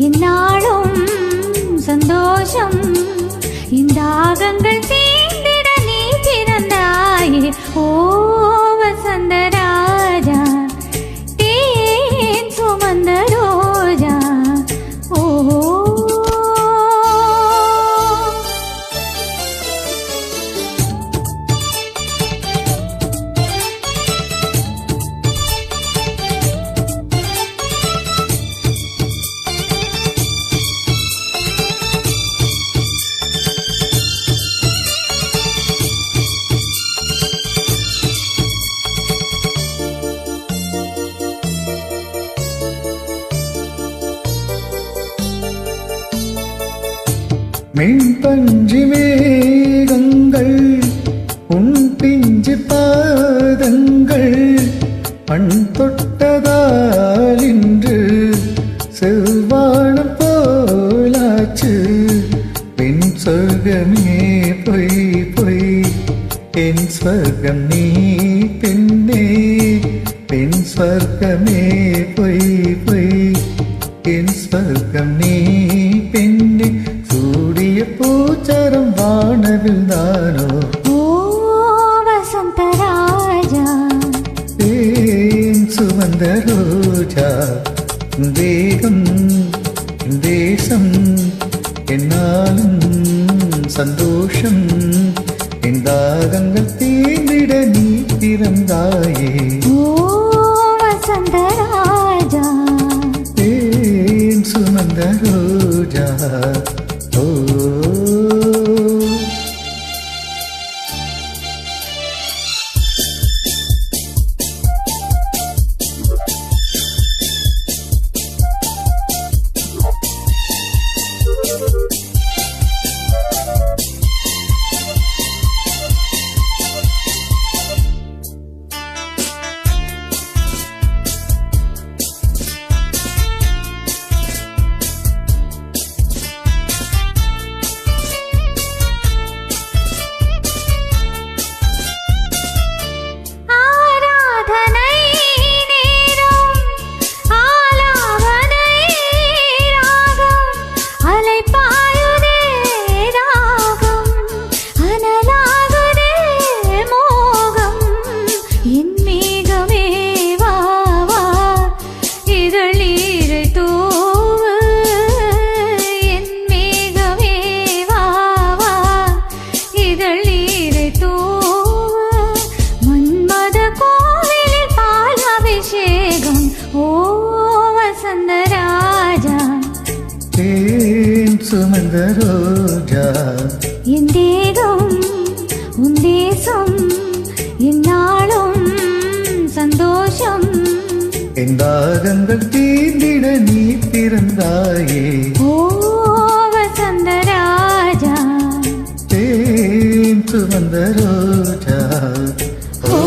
என்னாலும் சந்தோஷம் இந்த ஆகங்கள் தீண்டிட நீ பிறந்தாயே ஓ வசந்தராஜா தேன் சுமந்த ரோஜா ஓ மென்பஞ்சி மேகங்கள் உன் பிஞ்சு பாதங்கள் மண் தொட்டதால் இன்று செவ்வானம் போலாச்சு பெண் சொர்க்கமே பொய் பொய் என் ஸ்வர்க்கம் நீ பெண்ணே பெண் ஸ்வர்க்கமே பொய் பொய் என் ஸ்வர்க்கம் நீ பெண்ணே சூடிய பூச்சரம் வானவில் தானோ ஓ வசந்தராஜா தேன் சுமந்த ரோஜா தேகம் தேசம் என்னாலும் சந்தோஷம் என் தாகங்கள் தீண்டிட நீ பிறந்தாயே ஓ வசந்தராஜா தேன் சுமந்த ரோஜா ஓ சுமந்த ரோஜா என் தேகம் உன் தேசம் என்னாலும் சந்தோஷம் என் தாகங்கள் தீண்டிட நீ பிறந்தாயே ஓ வசந்தராஜா தேன் சுமந்த ரோஜா ஓ